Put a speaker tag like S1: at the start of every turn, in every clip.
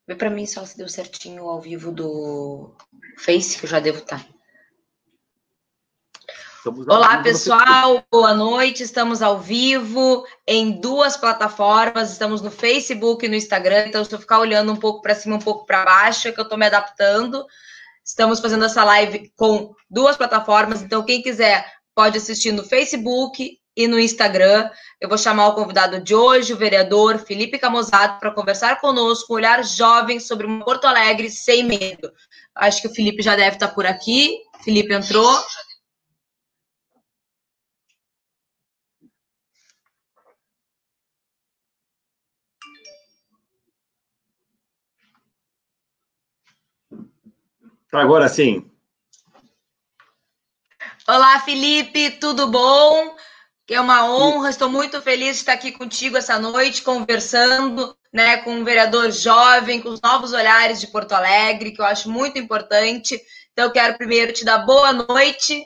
S1: Vê para mim só se deu certinho ao vivo do Face, que eu já devo estar. Olá, pessoal, boa noite. Estamos ao vivo em 2 plataformas. Estamos no Facebook e no Instagram. Então, se eu ficar olhando um pouco para cima, um pouco para baixo, é que eu estou me adaptando. Estamos fazendo essa live com 2 plataformas. Então, quem quiser pode assistir no Facebook e no Instagram. Eu vou chamar o convidado de hoje, o vereador Felipe Camozzato, para conversar conosco, um olhar jovem sobre uma Porto Alegre sem medo. Acho que o Felipe já deve estar por aqui. Felipe entrou.
S2: Agora sim.
S1: Olá, Felipe, tudo bom? É uma honra, estou muito feliz de estar aqui contigo essa noite, conversando, né, com um vereador jovem, com os novos olhares de Porto Alegre, que eu acho muito importante. Então, eu quero primeiro te dar boa noite.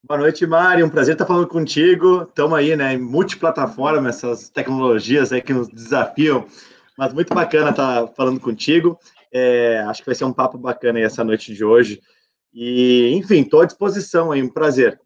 S2: Boa noite, Mari. Um prazer estar falando contigo. Estamos aí, né, em multiplataforma, essas tecnologias aí que nos desafiam, mas muito bacana estar falando contigo. Acho que vai ser um papo bacana aí essa noite de hoje. E, enfim, estou à disposição aí, um prazer.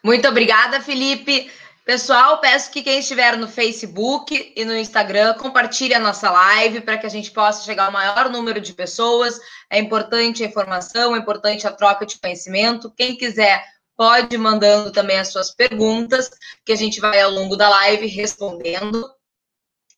S1: Muito obrigada, Felipe. Pessoal, peço que quem estiver no Facebook e no Instagram compartilhe a nossa live para que a gente possa chegar ao maior número de pessoas. É importante a informação, é importante a troca de conhecimento. Quem quiser pode ir mandando também as suas perguntas, que a gente vai ao longo da live respondendo.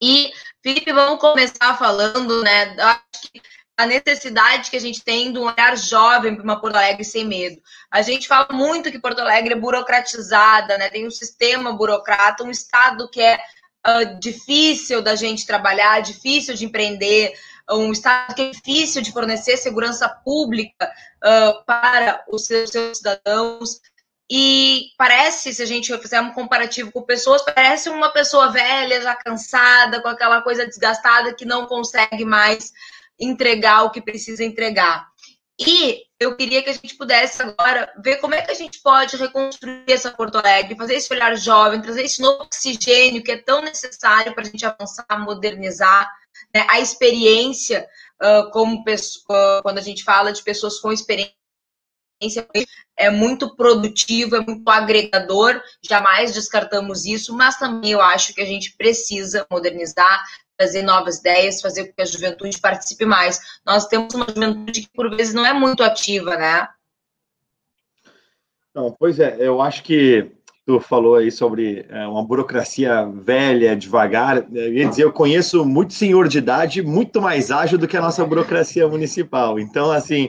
S1: E, Felipe, vamos começar falando, né, acho que a necessidade que a gente tem de um olhar jovem para uma Porto Alegre sem medo. A gente fala muito que Porto Alegre é burocratizada, né? Tem um sistema burocrata, um estado que é difícil da gente trabalhar, difícil de empreender, um estado que é difícil de fornecer segurança pública para os seus cidadãos. E parece, se a gente fizer um comparativo com pessoas, parece uma pessoa velha, já cansada, com aquela coisa desgastada que não consegue mais entregar o que precisa entregar. E eu queria que a gente pudesse agora ver como é que a gente pode reconstruir essa Porto Alegre, fazer esse olhar jovem, trazer esse novo oxigênio que é tão necessário para a gente avançar, modernizar, né? A experiência, como quando a gente fala de pessoas com experiência, é muito produtivo, é muito agregador, jamais descartamos isso, mas também eu acho que a gente precisa modernizar, trazer novas ideias, fazer com que a juventude participe mais. Nós temos uma juventude que, por vezes, não é muito ativa, né?
S2: Não, pois é, eu acho que tu falou aí sobre uma burocracia velha, devagar. Eu ia dizer, eu conheço muito senhor de idade, muito mais ágil do que a nossa burocracia municipal. Então, assim,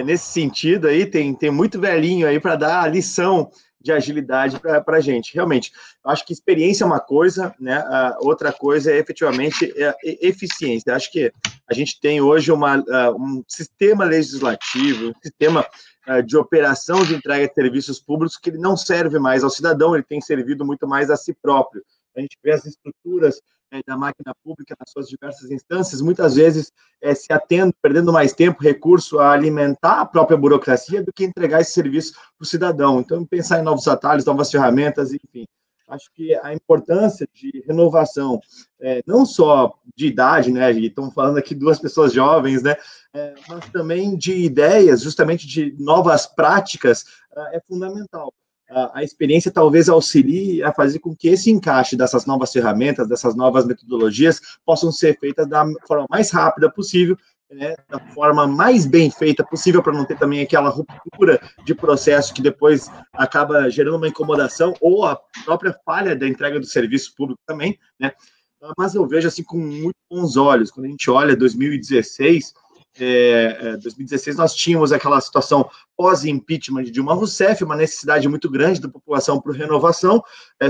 S2: nesse sentido aí, tem muito velhinho aí para dar a lição de agilidade para a gente. Realmente, eu acho que experiência é uma coisa, né? Outra coisa é efetivamente eficiência. Eu acho que a gente tem hoje um sistema legislativo, um sistema de operação de entrega de serviços públicos que ele não serve mais ao cidadão, ele tem servido muito mais a si próprio. A gente vê as estruturas da máquina pública nas suas diversas instâncias, muitas vezes se atendo, perdendo mais tempo, recurso a alimentar a própria burocracia do que entregar esse serviço para o cidadão. Então, pensar em novos atalhos, novas ferramentas, enfim. Acho que a importância de renovação, não só de idade, né, e estamos falando aqui de 2 pessoas jovens, né, mas também de ideias, justamente de novas práticas, é fundamental. A experiência talvez auxilie a fazer com que esse encaixe dessas novas ferramentas, dessas novas metodologias, possam ser feitas da forma mais rápida possível, né, da forma mais bem feita possível, para não ter também aquela ruptura de processo que depois acaba gerando uma incomodação, ou a própria falha da entrega do serviço público também, né? Mas eu vejo assim com muito bons olhos. Quando a gente olha 2016, nós tínhamos aquela situação pós-impeachment de Dilma Rousseff, uma necessidade muito grande da população por renovação.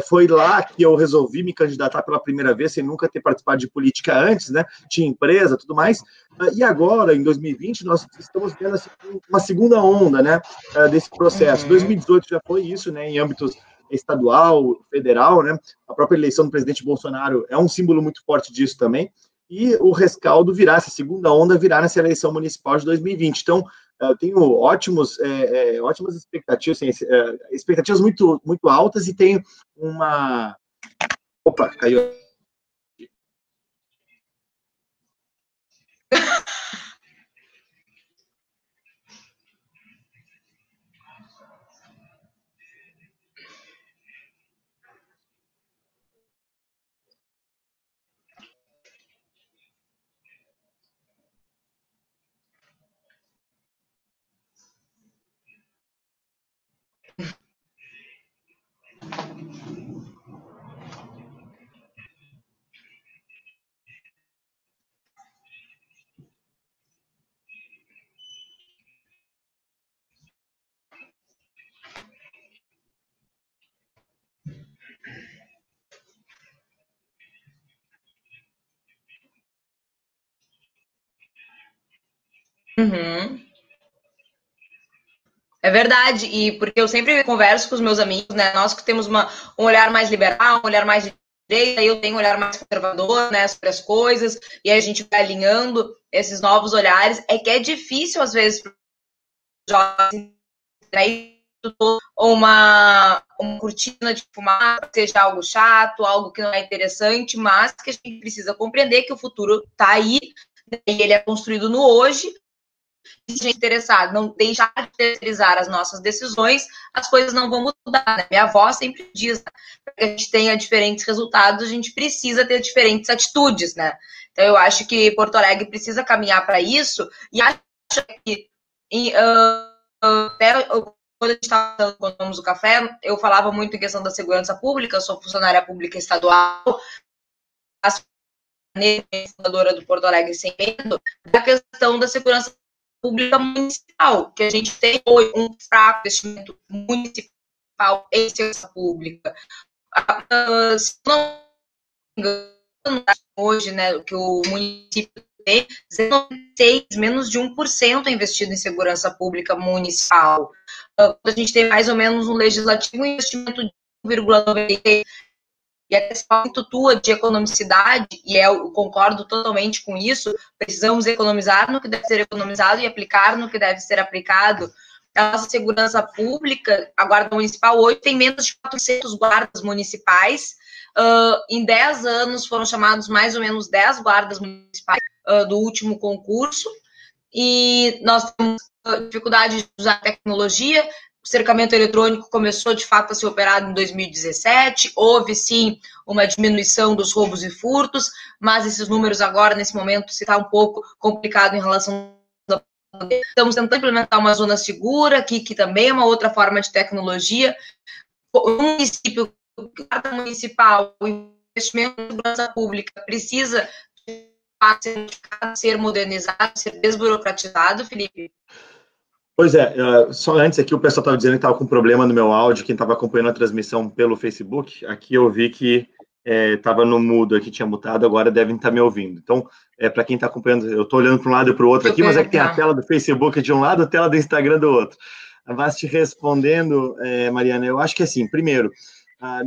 S2: Foi lá que eu resolvi me candidatar pela primeira vez, sem nunca ter participado de política antes, né? Tinha empresa, tudo mais. E agora, em 2020, nós estamos vendo assim, uma segunda onda, né, desse processo. 2018 já foi isso, né, em âmbitos estadual, federal, né? A própria eleição do presidente Bolsonaro é um símbolo muito forte disso também. E o rescaldo virá, essa segunda onda virá nessa eleição municipal de 2020. Então, eu tenho ótimas expectativas, assim, expectativas muito, muito altas, e tenho uma... Opa, caiu.
S1: Uhum. É verdade, e porque eu sempre converso com os meus amigos, né? Nós que temos um olhar mais liberal, um olhar mais de direita, eu tenho um olhar mais conservador, né, sobre as coisas, e a gente vai alinhando esses novos olhares. É que é difícil, às vezes, para os jovens, uma cortina de fumaça, seja algo chato, algo que não é interessante, mas que a gente precisa compreender que o futuro está aí, e ele é construído no hoje. Se a gente interessado, não deixar de terceirizar as nossas decisões, as coisas não vão mudar, né? Minha avó sempre diz, né? Para que a gente tenha diferentes resultados, a gente precisa ter diferentes atitudes, né? Então, eu acho que Porto Alegre precisa caminhar para isso, e acho que até quando a gente estava falando, quando tomamos o café, eu falava muito em questão da segurança pública, eu sou funcionária pública estadual, fundadora do Porto Alegre Sem Medo, da questão da segurança pública municipal, que a gente tem hoje um fraco investimento municipal em segurança pública. Se não me engano, hoje, né, que o município tem, menos de 1% investido em segurança pública municipal. A gente tem mais ou menos um legislativo um investimento de 1,96%, e a questão muito tua de economicidade, e eu concordo totalmente com isso, precisamos economizar no que deve ser economizado e aplicar no que deve ser aplicado. A nossa segurança pública, a Guarda Municipal, hoje tem menos de 400 guardas municipais. Em 10 anos foram chamados mais ou menos 10 guardas municipais do último concurso, e nós temos dificuldade de usar tecnologia. O cercamento eletrônico começou, de fato, a ser operado em 2017. Houve, sim, uma diminuição dos roubos e furtos, mas esses números agora, nesse momento, se está um pouco complicado em relação à pandemia. Estamos tentando implementar uma zona segura, que também é uma outra forma de tecnologia. O município, cada municipal, o investimento em segurança pública precisa ser modernizado, ser desburocratizado, Felipe?
S2: Pois é, só antes aqui o pessoal estava dizendo que estava com problema no meu áudio, quem estava acompanhando a transmissão pelo Facebook, aqui eu vi que estava no mudo aqui, tinha mutado, agora devem estar me ouvindo. Então, para quem está acompanhando, eu estou olhando para um lado e para o outro aqui, mas é que tem a tela do Facebook de um lado, a tela do Instagram do outro. Mas te respondendo, Mariana, eu acho que assim, primeiro,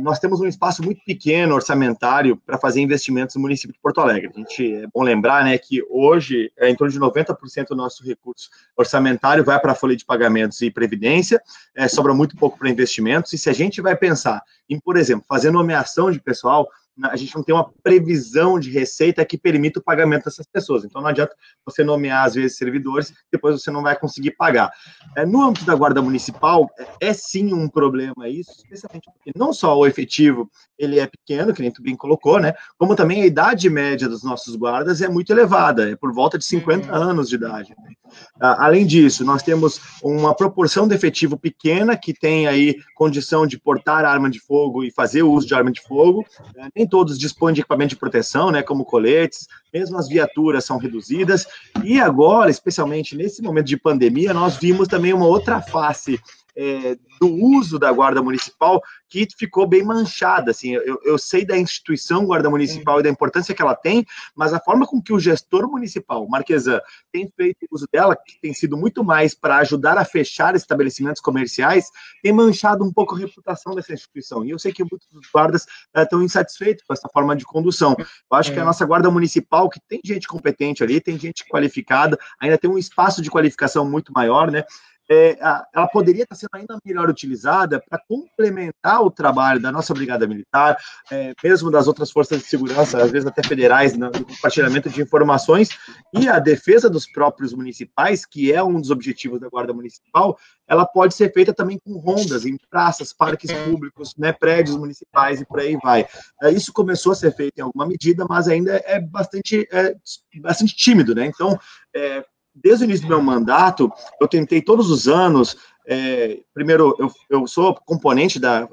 S2: nós temos um espaço muito pequeno orçamentário para fazer investimentos no município de Porto Alegre. É bom lembrar, né, que hoje em torno de 90% do nosso recurso orçamentário vai para a folha de pagamentos e previdência, sobra muito pouco para investimentos, e se a gente vai pensar em, por exemplo, fazer nomeação de pessoal, a gente não tem uma previsão de receita que permita o pagamento dessas pessoas. Então, não adianta você nomear, às vezes, servidores, depois você não vai conseguir pagar. No âmbito da Guarda Municipal, é sim um problema isso, especialmente porque não só o efetivo ele é pequeno, que nem tu bem colocou, né, como também a idade média dos nossos guardas é muito elevada, é por volta de 50 anos de idade. Além disso, nós temos uma proporção de efetivo pequena que tem aí condição de portar arma de fogo e fazer o uso de arma de fogo. Nem todos dispõem de equipamento de proteção, né, como coletes, mesmo as viaturas são reduzidas. E agora, especialmente nesse momento de pandemia, nós vimos também uma outra face do uso da Guarda Municipal que ficou bem manchada, assim, eu sei da instituição Guarda Municipal e da importância que ela tem, mas a forma com que o gestor municipal, Marquesan, tem feito uso dela, que tem sido muito mais para ajudar a fechar estabelecimentos comerciais, tem manchado um pouco a reputação dessa instituição, e eu sei que muitos dos guardas estão insatisfeitos com essa forma de condução. Eu acho que a nossa Guarda Municipal, que tem gente competente ali, tem gente qualificada, ainda tem um espaço de qualificação muito maior, né, ela poderia estar sendo ainda melhor utilizada para complementar o trabalho da nossa Brigada Militar, mesmo das outras forças de segurança, às vezes até federais, no compartilhamento de informações, e a defesa dos próprios municipais, que é um dos objetivos da Guarda Municipal, ela pode ser feita também com rondas em praças, parques públicos, né, prédios municipais e por aí vai. Isso começou a ser feito em alguma medida, mas ainda é bastante tímido, né? Então, desde o início do meu mandato, eu tentei todos os anos, primeiro, eu sou componente da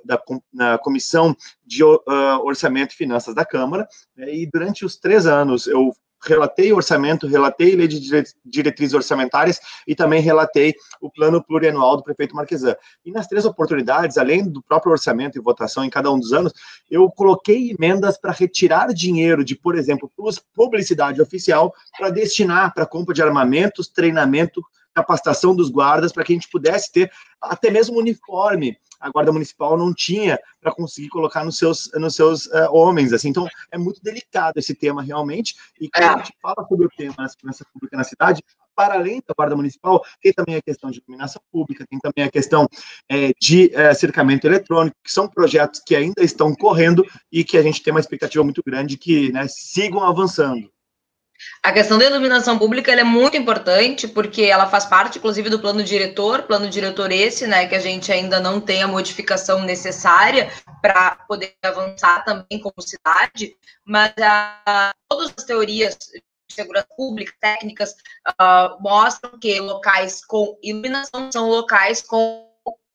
S2: Comissão de Orçamento e Finanças da Câmara, e durante os 3 anos eu relatei o orçamento, relatei lei de diretrizes orçamentárias e também relatei o plano plurianual do prefeito Marquesan. E nas 3 oportunidades, além do próprio orçamento e votação em cada um dos anos, eu coloquei emendas para retirar dinheiro de, por exemplo, publicidade oficial para destinar para compra de armamentos, treinamento, capacitação dos guardas, para que a gente pudesse ter até mesmo uniforme. A Guarda Municipal não tinha para conseguir colocar nos seus homens, assim. Então, é muito delicado esse tema, realmente, e quando a gente fala sobre o tema da segurança pública na cidade, para além da Guarda Municipal, tem também a questão de iluminação pública, tem também a questão de cercamento eletrônico, que são projetos que ainda estão correndo e que a gente tem uma expectativa muito grande que, né, sigam avançando.
S1: A questão da iluminação pública ela é muito importante, porque ela faz parte, inclusive, do plano diretor esse, né, que a gente ainda não tem a modificação necessária para poder avançar também como cidade, mas todas as teorias de segurança pública, técnicas, mostram que locais com iluminação são locais com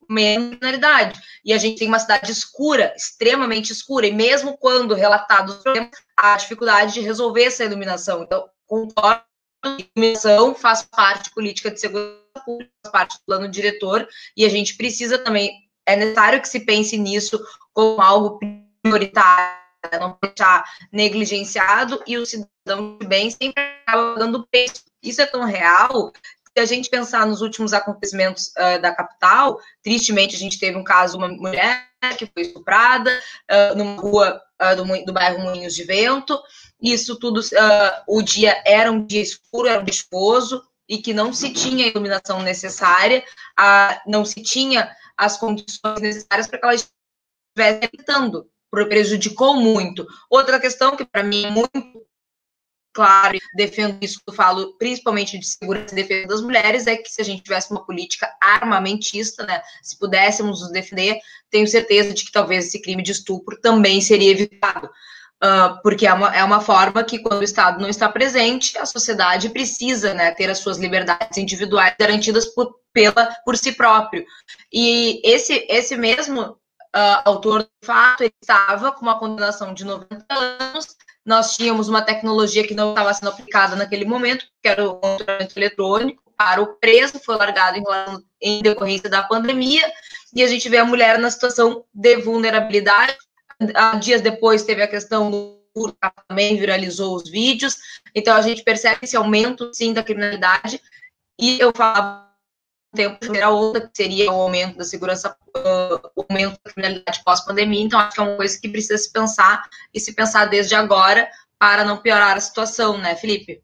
S1: menos criminalidade. E a gente tem uma cidade escura, extremamente escura, e mesmo quando relatados os problemas, há dificuldade de resolver essa iluminação. Então, concordo que a iluminação faz parte de política de segurança pública, faz parte do plano diretor, e a gente precisa também, é necessário que se pense nisso como algo prioritário, não deixar negligenciado, e o cidadão de bem sempre acaba pagando preço. Isso é tão real. Se a gente pensar nos últimos acontecimentos da capital, tristemente a gente teve um caso de uma mulher que foi estuprada numa rua do bairro Moinhos de Vento. Isso tudo, o dia era um dia escuro, era um dia chuvoso, e que não se tinha a iluminação necessária, não se tinha as condições necessárias para que ela estivesse evitando, prejudicou muito. Outra questão que para mim é muito claro, defendo isso, eu falo principalmente de segurança e defesa das mulheres, é que se a gente tivesse uma política armamentista, né, se pudéssemos nos defender, tenho certeza de que talvez esse crime de estupro também seria evitado, porque é uma forma que, quando o Estado não está presente, a sociedade precisa, né, ter as suas liberdades individuais garantidas por si próprio. E esse mesmo autor do fato, ele estava com uma condenação de 90 anos, nós tínhamos uma tecnologia que não estava sendo aplicada naquele momento, que era o monitoramento eletrônico, para o preso, foi largado em decorrência da pandemia, e a gente vê a mulher na situação de vulnerabilidade. Dias depois teve a questão do Furca, também viralizou os vídeos, então a gente percebe esse aumento, sim, da criminalidade, e eu falava tempo de primeira onda, que seria o aumento da segurança, o aumento da criminalidade pós-pandemia. Então, acho que é uma coisa que precisa se pensar, e se pensar desde agora, para não piorar a situação, né, Felipe?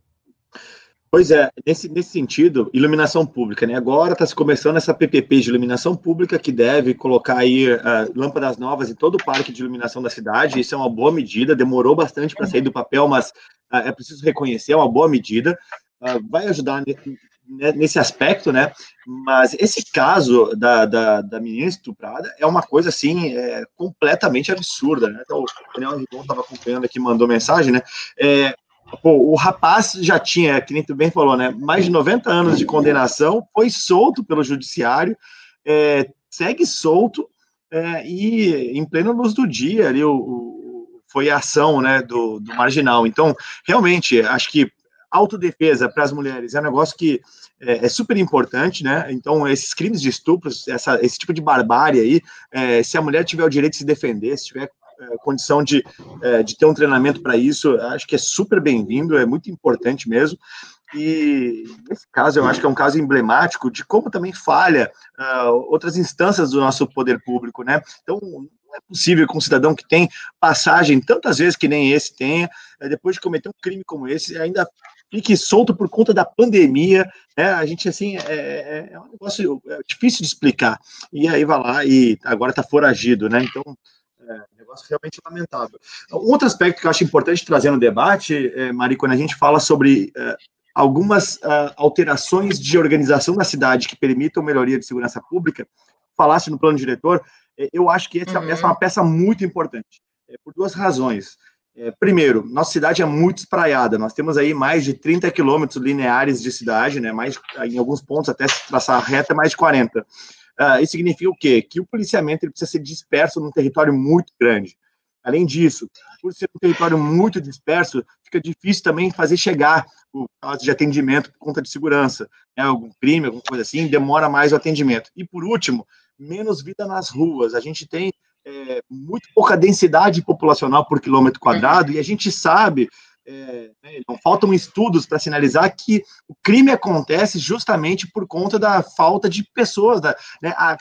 S2: Pois é, nesse sentido, iluminação pública, né? Agora está se começando essa PPP de iluminação pública, que deve colocar aí lâmpadas novas em todo o parque de iluminação da cidade. Isso é uma boa medida, demorou bastante para sair do papel, mas é preciso reconhecer, é uma boa medida, vai ajudar nesse aspecto, né? Mas esse caso da menina estuprada é uma coisa, assim, completamente absurda, né? Então, o Daniel Rigon estava acompanhando aqui, mandou mensagem, né? O rapaz já tinha, que nem tu bem falou, né? Mais de 90 anos de condenação, foi solto pelo judiciário, segue solto, e em plena luz do dia ali foi a ação, né, do marginal. Então, realmente, acho que autodefesa para as mulheres é um negócio que é super importante, né? Então, esses crimes de estupros, esse tipo de barbárie aí, se a mulher tiver o direito de se defender, se tiver condição de ter um treinamento para isso, acho que é super bem-vindo, é muito importante mesmo. E nesse caso, eu acho que é um caso emblemático de como também falha outras instâncias do nosso poder público, né? Então, não é possível que um cidadão que tem passagem tantas vezes que nem esse tenha, depois de cometer um crime como esse, ainda fique solto por conta da pandemia, né? A gente, assim, é um negócio difícil de explicar. E aí vai lá e agora está foragido, né? Então, negócio realmente lamentável. Um outro aspecto que eu acho importante trazer no debate, Mari, quando a gente fala sobre algumas alterações de organização da cidade que permitam melhoria de segurança pública, falasse no plano diretor, eu acho que essa é uma peça muito importante, por duas razões. Primeiro, nossa cidade é muito espraiada, nós temos aí mais de 30 quilômetros lineares de cidade, né, em alguns pontos, até se traçar a reta, mais de 40. Isso significa o quê? Que o policiamento ele precisa ser disperso num território muito grande. Além disso, por ser um território muito disperso, fica difícil também fazer chegar o caso de atendimento por conta de segurança, né? Algum crime, alguma coisa assim, demora mais o atendimento. E, por último, menos vida nas ruas. A gente tem muito pouca densidade populacional por quilômetro quadrado, e a gente sabe, não faltam estudos para sinalizar que o crime acontece justamente por conta da falta de pessoas,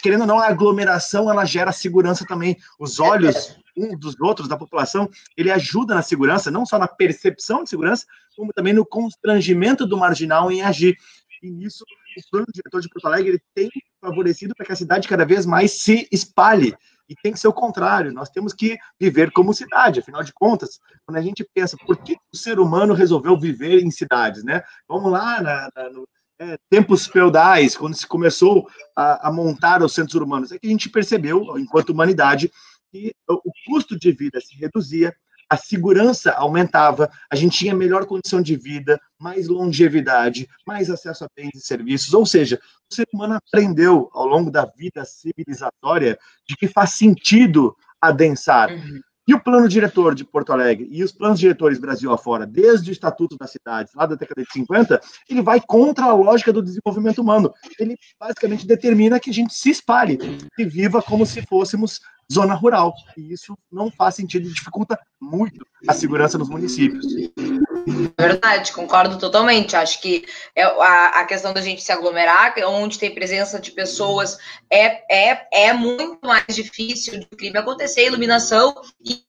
S2: querendo ou não, a aglomeração, ela gera segurança também. Os olhos uns dos outros, da população, ele ajuda na segurança, não só na percepção de segurança, como também no constrangimento do marginal em agir. E nisso, o plano diretor de Porto Alegre ele tem favorecido para que a cidade cada vez mais se espalhe. E tem que ser o contrário, nós temos que viver como cidade, afinal de contas, quando a gente pensa, por que o ser humano resolveu viver em cidades, né? Vamos lá, tempos feudais, quando se começou a montar os centros urbanos, é que a gente percebeu, enquanto humanidade, que o custo de vida se reduzia, a segurança aumentava, a gente tinha melhor condição de vida, mais longevidade, mais acesso a bens e serviços, ou seja, o ser humano aprendeu ao longo da vida civilizatória de que faz sentido adensar. E o plano diretor de Porto Alegre e os planos diretores Brasil afora, desde o Estatuto das Cidades, lá da década de 50, ele vai contra a lógica do desenvolvimento humano. Ele basicamente determina que a gente se espalhe e viva como se fôssemos zona rural. E isso não faz sentido e dificulta muito a segurança nos municípios.
S1: É verdade, concordo totalmente. Acho que a questão da gente se aglomerar, onde tem presença de pessoas, é muito mais difícil de o crime acontecer, iluminação, e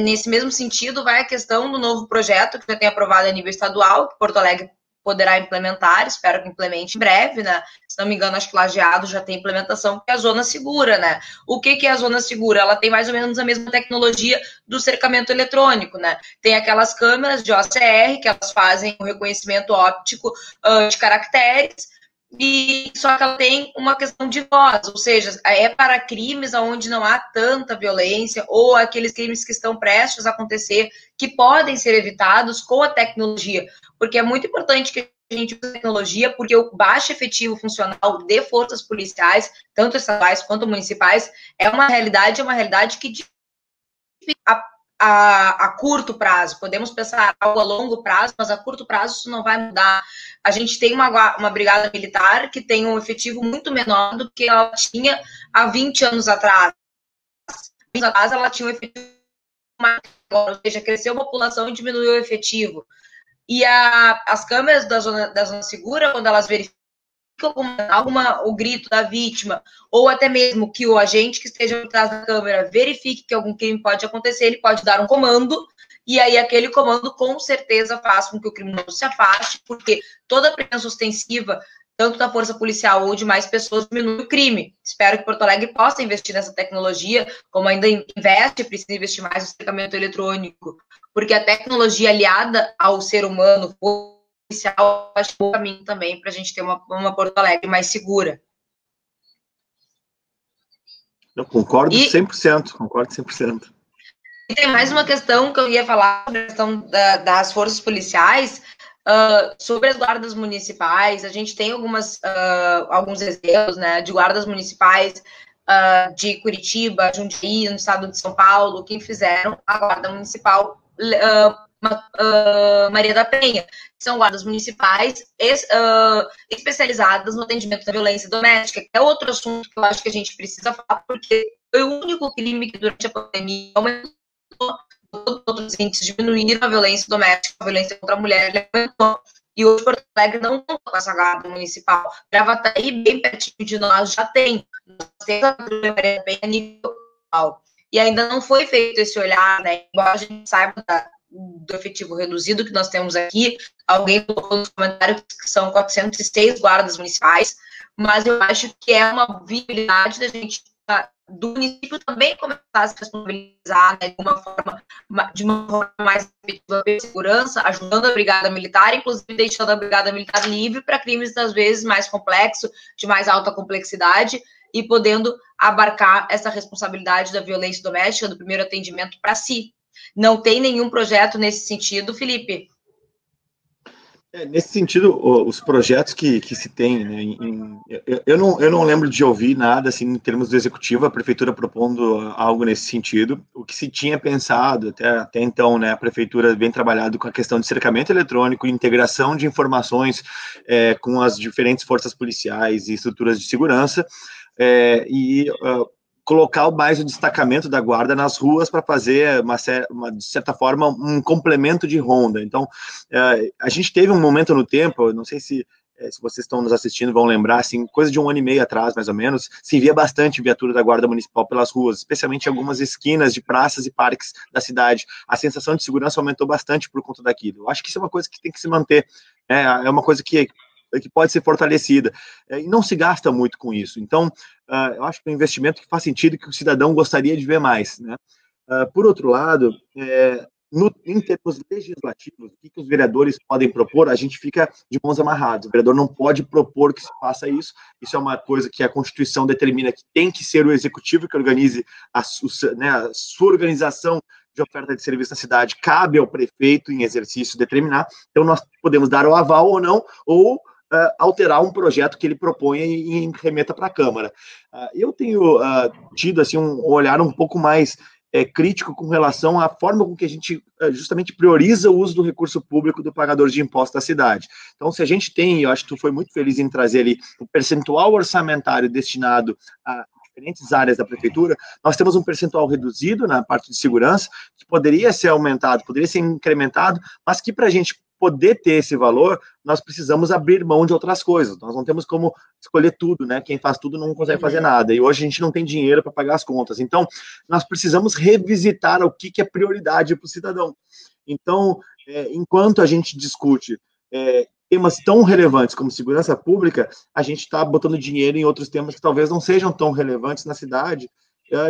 S1: nesse mesmo sentido vai a questão do novo projeto que já tem aprovado a nível estadual, que Porto Alegre poderá implementar, espero que implemente em breve, né? Se não me engano, acho que Lajeado já tem implementação, que é a zona segura, né? O que é a zona segura? Ela tem mais ou menos a mesma tecnologia do cercamento eletrônico, né? Tem aquelas câmeras de OCR, que elas fazem o reconhecimento óptico de caracteres, e só que ela tem uma questão de voz, ou seja, é para crimes onde não há tanta violência, ou aqueles crimes que estão prestes a acontecer, que podem ser evitados com a tecnologia, porque é muito importante que a gente use a tecnologia, porque o baixo efetivo funcional de forças policiais, tanto estaduais quanto municipais, é uma realidade que a curto prazo, podemos pensar algo a longo prazo, mas a curto prazo isso não vai mudar. A gente tem uma brigada militar que tem um efetivo muito menor do que ela tinha há 20 anos atrás. Ela tinha um efetivo maior, ou seja, cresceu a população e diminuiu o efetivo. E as câmeras da zona segura, quando elas verificam o grito da vítima, ou até mesmo que o agente que esteja por trás da câmera verifique que algum crime pode acontecer, ele pode dar um comando, e aí aquele comando com certeza faz com que o criminoso se afaste, porque toda a presença ostensiva, tanto da força policial ou de mais pessoas, diminui o crime. Espero que Porto Alegre possa investir nessa tecnologia, como ainda investe, precisa investir mais no cercamento eletrônico, porque a tecnologia aliada ao ser humano policial, acho que é o caminho também para a gente ter uma Porto Alegre mais segura.
S2: Eu concordo 100%, concordo 100%.
S1: E tem mais uma questão que eu ia falar, sobre a questão das forças policiais, sobre as guardas municipais. A gente tem alguns exemplos, né, de guardas municipais de Curitiba, Jundiaí, no estado de São Paulo, que fizeram a guarda municipal Maria da Penha. São guardas municipais especializadas no atendimento da violência doméstica, que é outro assunto que eu acho que a gente precisa falar, porque foi o único crime que durante a pandemia aumentou, todos os outros índices diminuíram, a violência doméstica, a violência contra a mulher aumentou. E hoje Porto Alegre não conta com essa guarda municipal. Gravataí, bem pertinho de nós, já tem. Nós temos a Maria da Penha a nível local. E ainda não foi feito esse olhar, né? Embora a gente saiba do efetivo reduzido que nós temos aqui, alguém colocou nos comentários que são 406 guardas municipais, mas eu acho que é uma viabilidade da gente, do município também começar a se responsabilizar, né, de uma forma mais efetiva pela segurança, ajudando a Brigada Militar, inclusive deixando a Brigada Militar livre para crimes, às vezes, mais complexos, de mais alta complexidade, e podendo abarcar essa responsabilidade da violência doméstica, do primeiro atendimento para si. Não tem nenhum projeto nesse sentido, Felipe?
S2: Nesse sentido, os projetos que se tem, né, eu não lembro de ouvir nada assim em termos do executivo, a prefeitura propondo algo nesse sentido. O que se tinha pensado até então, né, a prefeitura vem trabalhando com a questão de cercamento eletrônico, integração de informações com as diferentes forças policiais e estruturas de segurança, colocar mais o destacamento da guarda nas ruas para fazer, de certa forma, um complemento de ronda. Então, a gente teve um momento no tempo, não sei se vocês estão nos assistindo vão lembrar, assim, coisa de 1 ano e meio atrás, mais ou menos, se via bastante viatura da Guarda Municipal pelas ruas, especialmente em algumas esquinas de praças e parques da cidade. A sensação de segurança aumentou bastante por conta daquilo. Eu acho que isso é uma coisa que tem que se manter, é uma coisa que pode ser fortalecida, e não se gasta muito com isso. Então, eu acho que é um investimento que faz sentido, que o cidadão gostaria de ver mais, né? Por outro lado, em termos legislativos, o que os vereadores podem propor, a gente fica de mãos amarradas. O vereador não pode propor que se faça isso. Isso é uma coisa que a Constituição determina que tem que ser o executivo que organize a sua organização de oferta de serviço na cidade. Cabe ao prefeito, em exercício, determinar. Então, nós podemos dar o aval ou não, ou alterar um projeto que ele proponha e remeta para a Câmara. Eu tenho tido assim, um olhar um pouco mais crítico com relação à forma com que a gente justamente prioriza o uso do recurso público do pagador de impostos da cidade. Então, se a gente tem, eu acho que tu foi muito feliz em trazer ali o percentual orçamentário destinado a diferentes áreas da prefeitura, nós temos um percentual reduzido na parte de segurança, que poderia ser aumentado, poderia ser incrementado, mas que para a gente poder ter esse valor, nós precisamos abrir mão de outras coisas. Nós não temos como escolher tudo, né? Quem faz tudo não consegue fazer nada. E hoje a gente não tem dinheiro para pagar as contas. Então, nós precisamos revisitar o que é prioridade para o cidadão. Então, enquanto a gente discute temas tão relevantes como segurança pública, a gente está botando dinheiro em outros temas que talvez não sejam tão relevantes na cidade,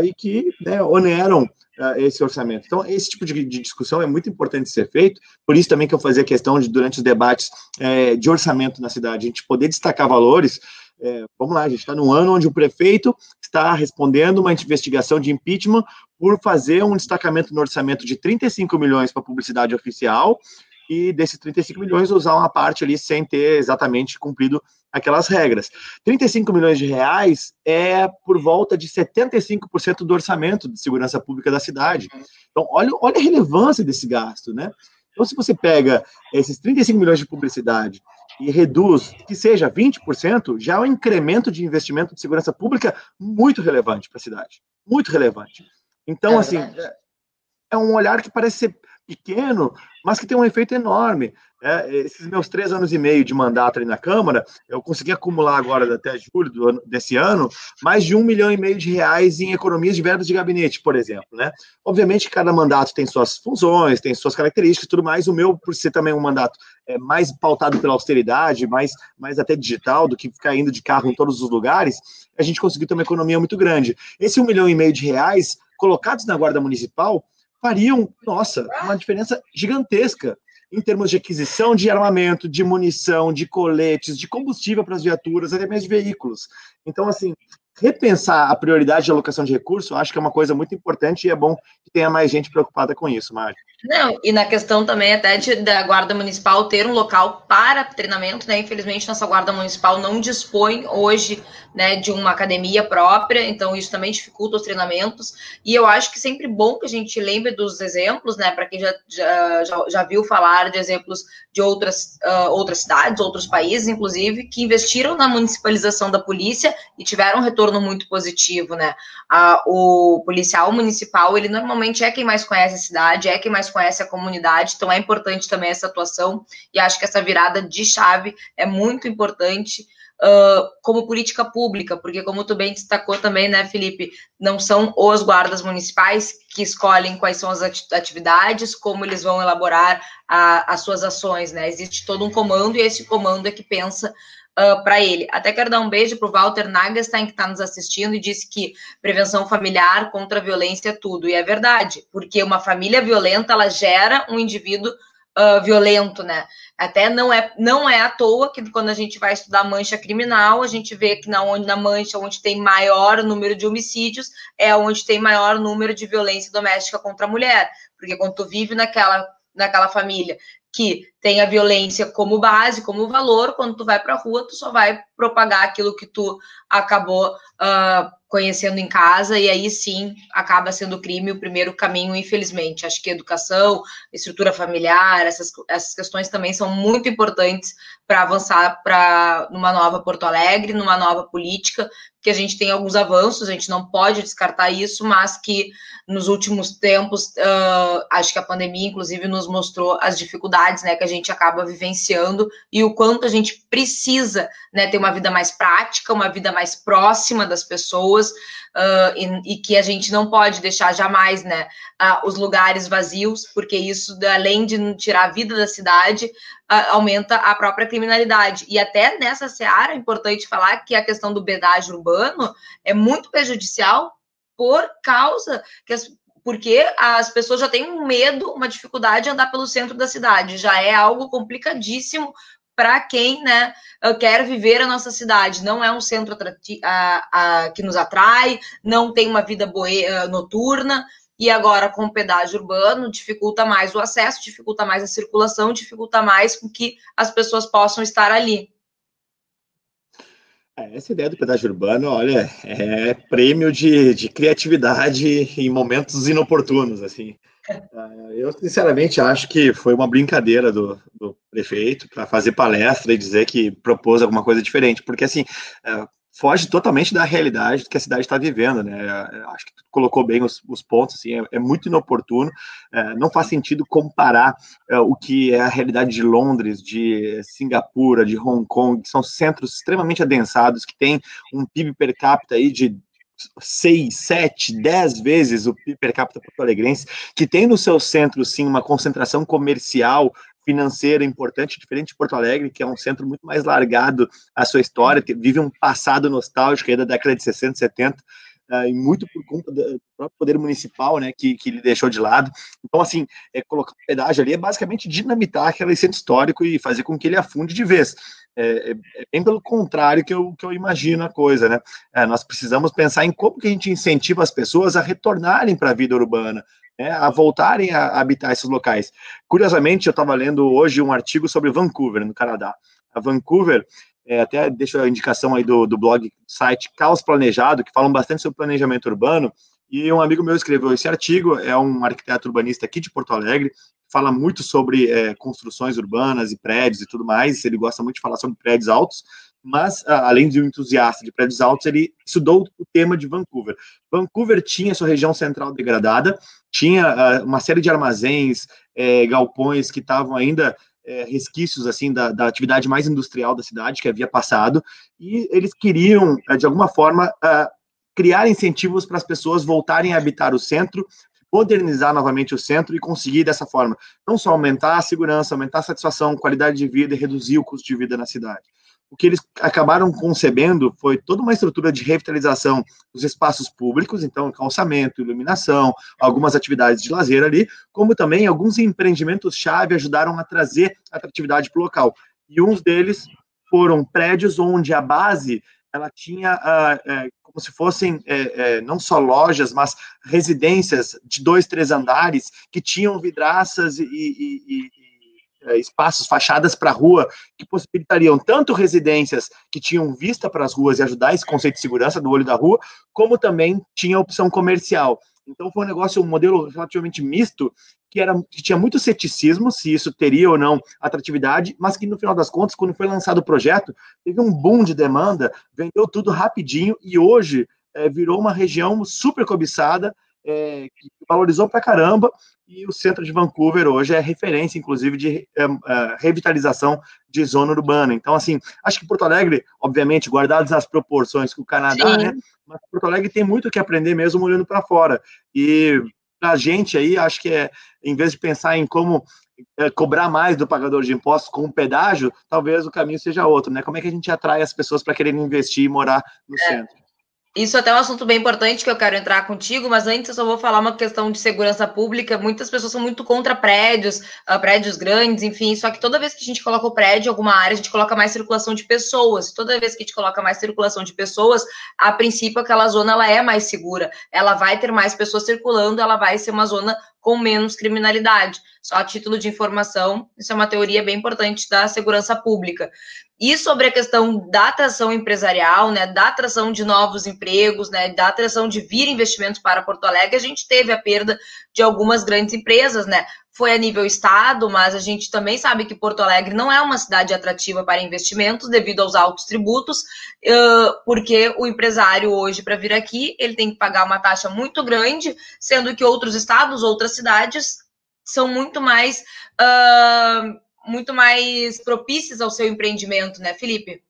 S2: e que oneram esse orçamento. Então, esse tipo de discussão é muito importante ser feito, por isso também que eu fazia questão de, durante os debates de orçamento na cidade, a gente poder destacar valores. Vamos lá, a gente está num ano onde o prefeito está respondendo uma investigação de impeachment por fazer um destacamento no orçamento de 35 milhões para publicidade oficial, e desses 35 milhões usar uma parte ali sem ter exatamente cumprido aquelas regras. 35 milhões de reais é por volta de 75% do orçamento de segurança pública da cidade. Então, olha a relevância desse gasto, né? Então, se você pega esses 35 milhões de publicidade e reduz, que seja 20%, já é um incremento de investimento de segurança pública muito relevante para a cidade. Muito relevante. Então, assim, é um olhar que parece ser pequeno, mas que tem um efeito enorme. Esses meus 3 anos e meio de mandato ali na Câmara, eu consegui acumular agora, até julho desse ano, mais de 1,5 milhão de reais em economias de verbas de gabinete, por exemplo, né? Obviamente, cada mandato tem suas funções, tem suas características e tudo mais. O meu, por ser também um mandato mais pautado pela austeridade, mais até digital, do que ficar indo de carro em todos os lugares, a gente conseguiu ter uma economia muito grande. Esse 1,5 milhão de reais, colocados na Guarda Municipal, fariam, nossa, uma diferença gigantesca em termos de aquisição de armamento, de munição, de coletes, de combustível para as viaturas, até mesmo de veículos. Então, assim, repensar a prioridade de alocação de recursos, eu acho que é uma coisa muito importante e é bom que tenha mais gente preocupada com isso, Mário.
S1: Não, e na questão também até da Guarda Municipal ter um local para treinamento, né? Infelizmente, nossa Guarda Municipal não dispõe hoje, né, de uma academia própria, então isso também dificulta os treinamentos. E eu acho que sempre bom que a gente lembre dos exemplos, né? Para quem já viu falar de exemplos de outras cidades, outros países, inclusive, que investiram na municipalização da polícia e tiveram um retorno muito positivo, né? O policial municipal, ele normalmente é quem mais conhece a cidade, é quem mais conhece a comunidade, então é importante também essa atuação, e acho que essa virada de chave é muito importante como política pública, porque como tu bem destacou também, né, Felipe, não são os guardas municipais que escolhem quais são as atividades, como eles vão elaborar as suas ações, né, existe todo um comando, e esse comando é que pensa para ele. Até quero dar um beijo para o Walter Nagestein, que está nos assistindo, e disse que prevenção familiar contra a violência é tudo. E é verdade, porque uma família violenta, ela gera um indivíduo violento, né? Até não é à toa que quando a gente vai estudar mancha criminal, a gente vê que na mancha onde tem maior número de homicídios é onde tem maior número de violência doméstica contra a mulher. Porque quando tu vive naquela família que tem a violência como base, como valor. Quando tu vai para a rua, tu só vai propagar aquilo que tu acabou conhecendo em casa, e aí sim acaba sendo crime o primeiro caminho, infelizmente. Acho que educação, estrutura familiar, essas questões também são muito importantes para avançar para numa nova Porto Alegre, numa nova política, que a gente tem alguns avanços, a gente não pode descartar isso, mas que nos últimos tempos, acho que a pandemia, inclusive, nos mostrou as dificuldades, né, que a gente acaba vivenciando e o quanto a gente precisa, né, ter uma vida mais prática, uma vida mais próxima das pessoas, e que a gente não pode deixar jamais, né, os lugares vazios, porque isso, além de tirar a vida da cidade, aumenta a própria criminalidade. E até nessa seara é importante falar que a questão do pedágio urbano é muito prejudicial por causa porque as pessoas já têm um medo, uma dificuldade de andar pelo centro da cidade. Já é algo complicadíssimo para quem, né, quer viver a nossa cidade. Não é um centro que nos atrai, não tem uma vida noturna, e agora com o pedágio urbano dificulta mais o acesso, dificulta mais a circulação, dificulta mais com que as pessoas possam estar ali.
S2: Essa ideia do pedágio urbano, olha, é prêmio de criatividade em momentos inoportunos, assim. Eu, sinceramente, acho que foi uma brincadeira do prefeito para fazer palestra e dizer que propôs alguma coisa diferente, porque, assim, foge totalmente da realidade que a cidade está vivendo, né? Acho que tu colocou bem os pontos, assim, é muito inoportuno, não faz sentido comparar o que é a realidade de Londres, de Singapura, de Hong Kong, que são centros extremamente adensados, que têm um PIB per capita aí de 6, 7, 10 vezes o PIB per capita porto-alegrense, que tem no seu centro, sim, uma concentração comercial, financeira importante, diferente de Porto Alegre, que é um centro muito mais largado à sua história, que vive um passado nostálgico aí da década de 60, 70, e muito por conta do próprio poder municipal, né, que ele deixou de lado. Então, assim, colocar o pedágio ali é basicamente dinamitar aquele centro histórico e fazer com que ele afunde de vez. É bem pelo contrário que eu imagino a coisa, né? Nós precisamos pensar em como que a gente incentiva as pessoas a retornarem para a vida urbana, né, a voltarem a habitar esses locais. Curiosamente, eu estava lendo hoje um artigo sobre Vancouver, no Canadá. A Vancouver, até deixo a indicação aí do blog, site Caos Planejado, que falam bastante sobre planejamento urbano, e um amigo meu escreveu esse artigo, é um arquiteto urbanista aqui de Porto Alegre, fala muito sobre construções urbanas e prédios e tudo mais, ele gosta muito de falar sobre prédios altos, mas, além de um entusiasta de prédios altos, ele estudou o tema de Vancouver. Vancouver tinha sua região central degradada, tinha uma série de armazéns, galpões que estavam ainda resquícios assim da atividade mais industrial da cidade, que havia passado, e eles queriam, de alguma forma, criar incentivos para as pessoas voltarem a habitar o centro, modernizar novamente o centro e conseguir, dessa forma, não só aumentar a segurança, aumentar a satisfação, qualidade de vida e reduzir o custo de vida na cidade. O que eles acabaram concebendo foi toda uma estrutura de revitalização dos espaços públicos, então calçamento, iluminação, algumas atividades de lazer ali, como também alguns empreendimentos-chave ajudaram a trazer atratividade para o local. E uns deles foram prédios onde a base ela tinha como se fossem não só lojas, mas residências de 2, 3 andares que tinham vidraças e espaços, fachadas para a rua, que possibilitariam tanto residências que tinham vista para as ruas e ajudar esse conceito de segurança do olho da rua, como também tinha opção comercial. Então foi um modelo relativamente misto, que tinha muito ceticismo se isso teria ou não atratividade, mas que no final das contas, quando foi lançado o projeto, teve um boom de demanda, vendeu tudo rapidinho e hoje virou uma região super cobiçada, que valorizou pra caramba, e o centro de Vancouver hoje é referência, inclusive, de revitalização de zona urbana. Então, assim, acho que Porto Alegre, obviamente, guardadas as proporções com o Canadá, né, mas Porto Alegre tem muito o que aprender mesmo olhando para fora. E a gente aí, acho que em vez de pensar em como cobrar mais do pagador de impostos com um pedágio, talvez o caminho seja outro, né? Como é que a gente atrai as pessoas para quererem investir e morar no centro?
S1: Isso até é um assunto bem importante que eu quero entrar contigo, mas antes eu só vou falar uma questão de segurança pública. Muitas pessoas são muito contra prédios, prédios grandes, enfim, só que toda vez que a gente coloca o prédio em alguma área, a gente coloca mais circulação de pessoas. Toda vez que a gente coloca mais circulação de pessoas, a princípio aquela zona ela é mais segura, ela vai ter mais pessoas circulando, ela vai ser uma zona com menos criminalidade. Só a título de informação, isso é uma teoria bem importante da segurança pública. E sobre a questão da atração empresarial, né, da atração de novos empregos, né, da atração de vir investimentos para Porto Alegre, a gente teve a perda de algumas grandes empresas, né? Foi a nível estado, mas a gente também sabe que Porto Alegre não é uma cidade atrativa para investimentos devido aos altos tributos, porque o empresário hoje, para vir aqui, ele tem que pagar uma taxa muito grande, sendo que outros estados, outras cidades, são muito mais propícias ao seu empreendimento, né, Felipe?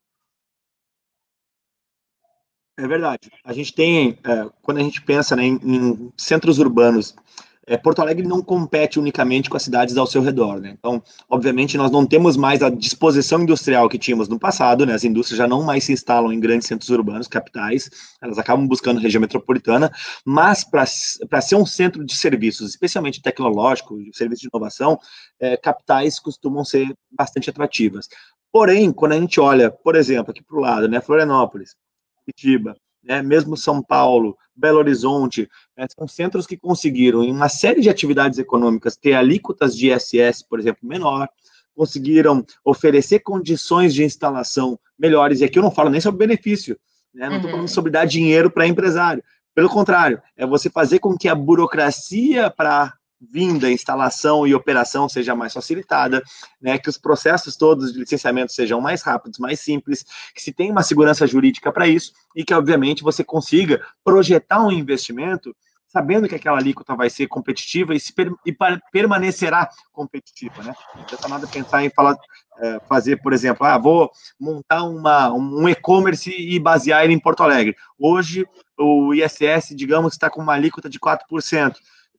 S2: É verdade. A gente tem, quando a gente pensa, né, em centros urbanos, Porto Alegre não compete unicamente com as cidades ao seu redor, né? Então, obviamente, nós não temos mais a disposição industrial que tínhamos no passado, né? As indústrias já não mais se instalam em grandes centros urbanos, capitais, elas acabam buscando região metropolitana, mas para ser um centro de serviços, especialmente tecnológico, de serviço de inovação, capitais costumam ser bastante atrativas. Porém, quando a gente olha, por exemplo, aqui para o lado, né, Florianópolis, Curitiba, né, mesmo São Paulo, Belo Horizonte, são centros que conseguiram, em uma série de atividades econômicas, ter alíquotas de ISS, por exemplo, menor, conseguiram oferecer condições de instalação melhores, e aqui eu não falo nem sobre benefício, né, não estou falando sobre dar dinheiro para empresário, pelo contrário, é você fazer com que a burocracia para vinda, instalação e operação seja mais facilitada, né, que os processos todos de licenciamento sejam mais rápidos, mais simples, que se tenha uma segurança jurídica para isso e que, obviamente, você consiga projetar um investimento sabendo que aquela alíquota vai ser competitiva e permanecerá competitiva, né? Não adianta nada pensar em fazer, por exemplo, vou montar um e-commerce e basear ele em Porto Alegre. Hoje, o ISS, digamos, está com uma alíquota de 4%.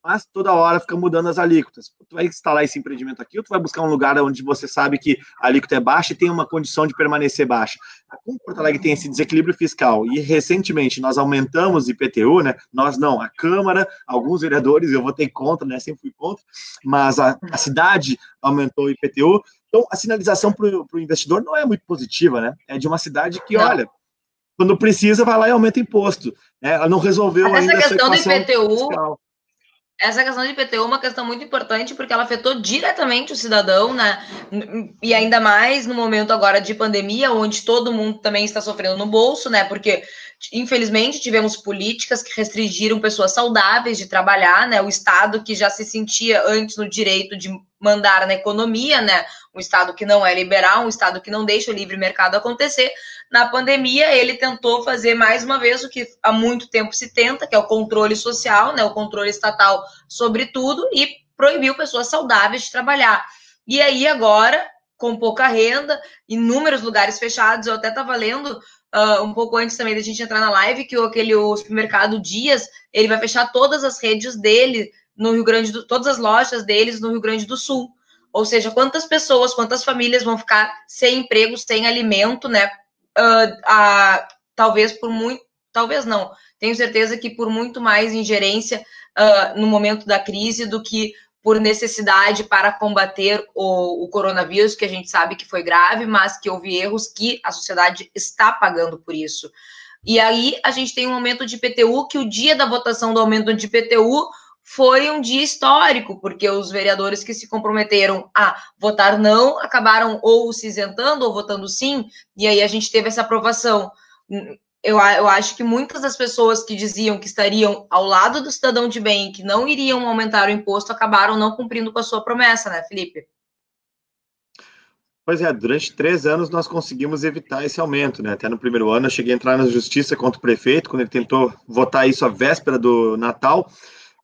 S2: Mas toda hora fica mudando as alíquotas. Tu vai instalar esse empreendimento aqui ou tu vai buscar um lugar onde você sabe que a alíquota é baixa e tem uma condição de permanecer baixa? Como Porto Alegre tem esse desequilíbrio fiscal e recentemente nós aumentamos o IPTU, né? Nós não, a Câmara, alguns vereadores, eu votei contra, né? Sempre fui contra, mas a cidade aumentou o IPTU. Então, a sinalização para o investidor não é muito positiva, né? É de uma cidade que, olha, quando precisa, vai lá e aumenta imposto. Né? Ela não resolveu ainda essa equação fiscal.
S1: Essa questão de IPTU é uma questão muito importante porque ela afetou diretamente o cidadão, né? E ainda mais no momento agora de pandemia, onde todo mundo também está sofrendo no bolso, né? Porque, infelizmente, tivemos políticas que restringiram pessoas saudáveis de trabalhar, né? O Estado que já se sentia antes no direito de mandar na economia, né? Um Estado que não é liberal, um Estado que não deixa o livre mercado acontecer. Na pandemia, ele tentou fazer mais uma vez o que há muito tempo se tenta, que é o controle social, né, o controle estatal sobre tudo, e proibiu pessoas saudáveis de trabalhar. E aí agora, com pouca renda, inúmeros lugares fechados, eu até estava lendo um pouco antes também da gente entrar na live, que o supermercado Dias, ele vai fechar todas as redes dele no Rio Grande do Sul, todas as lojas deles no Rio Grande do Sul. Ou seja, quantas pessoas, quantas famílias vão ficar sem emprego, sem alimento, né? Talvez por muito, talvez não, tenho certeza que por muito mais ingerência no momento da crise do que por necessidade para combater o coronavírus, que a gente sabe que foi grave, mas que houve erros que a sociedade está pagando por isso. E aí a gente tem um aumento de IPTU, que o dia da votação do aumento de IPTU foi um dia histórico, porque os vereadores que se comprometeram a votar não acabaram ou se isentando ou votando sim, e aí a gente teve essa aprovação. Eu acho que muitas das pessoas que diziam que estariam ao lado do cidadão de bem, que não iriam aumentar o imposto, acabaram não cumprindo com a sua promessa, né, Felipe?
S2: Pois é, durante 3 anos nós conseguimos evitar esse aumento, né? Até no primeiro ano eu cheguei a entrar na justiça contra o prefeito, quando ele tentou votar isso à véspera do Natal,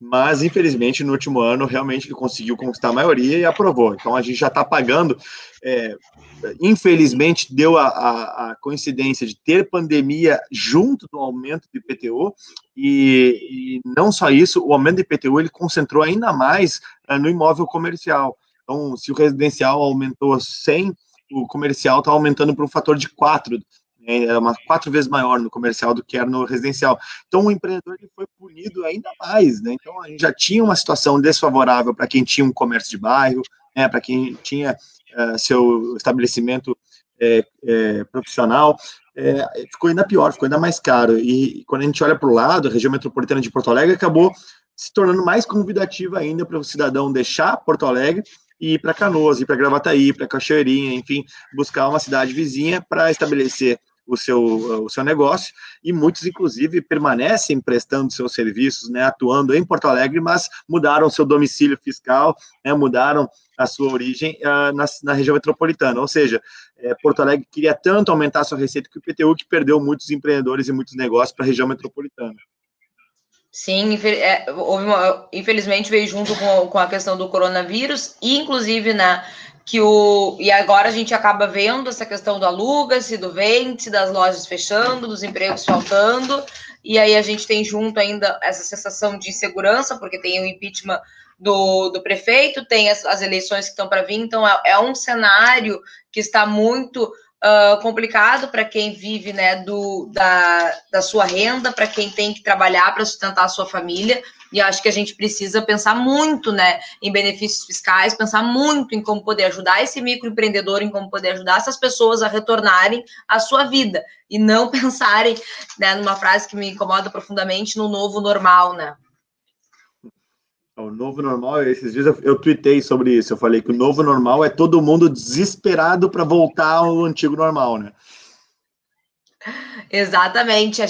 S2: mas infelizmente no último ano realmente ele conseguiu conquistar a maioria e aprovou. Então a gente já está pagando, infelizmente deu a coincidência de ter pandemia junto do aumento do IPTU e não só isso, o aumento do IPTU ele concentrou ainda mais no imóvel comercial. Então se o residencial aumentou 100, o comercial está aumentando por um fator de 4, é 4 vezes maior no comercial do que era no residencial. Então, o empreendedor ele foi punido ainda mais, né? Então, a gente já tinha uma situação desfavorável para quem tinha um comércio de bairro, né? Para quem tinha seu estabelecimento profissional, ficou ainda pior, ficou ainda mais caro. E quando a gente olha para o lado, a região metropolitana de Porto Alegre acabou se tornando mais convidativa ainda para o cidadão deixar Porto Alegre e ir para Canoas, ir para Gravataí, para Cachoeirinha, enfim, buscar uma cidade vizinha para estabelecer o seu negócio, e muitos, inclusive, permanecem prestando seus serviços, né, atuando em Porto Alegre, mas mudaram seu domicílio fiscal, né, mudaram a sua origem na região metropolitana, ou seja, Porto Alegre queria tanto aumentar a sua receita que o IPTU que perdeu muitos empreendedores e muitos negócios para a região metropolitana.
S1: Sim, infelizmente veio junto com a questão do coronavírus, e inclusive, né, e agora a gente acaba vendo essa questão do aluga-se, do vende-se, das lojas fechando, dos empregos faltando, e aí a gente tem junto ainda essa sensação de insegurança, porque tem o impeachment do prefeito, tem as eleições que estão para vir, então é um cenário que está muito complicado para quem vive, né, da sua renda, para quem tem que trabalhar para sustentar a sua família. E acho que a gente precisa pensar muito, né, em benefícios fiscais, pensar muito em como poder ajudar esse microempreendedor, em como poder ajudar essas pessoas a retornarem à sua vida, e não pensarem, né, numa frase que me incomoda profundamente, no novo normal, né?
S2: O novo normal, esses dias eu tuitei sobre isso, eu falei que o novo normal é todo mundo desesperado para voltar ao antigo normal, né?
S1: Exatamente,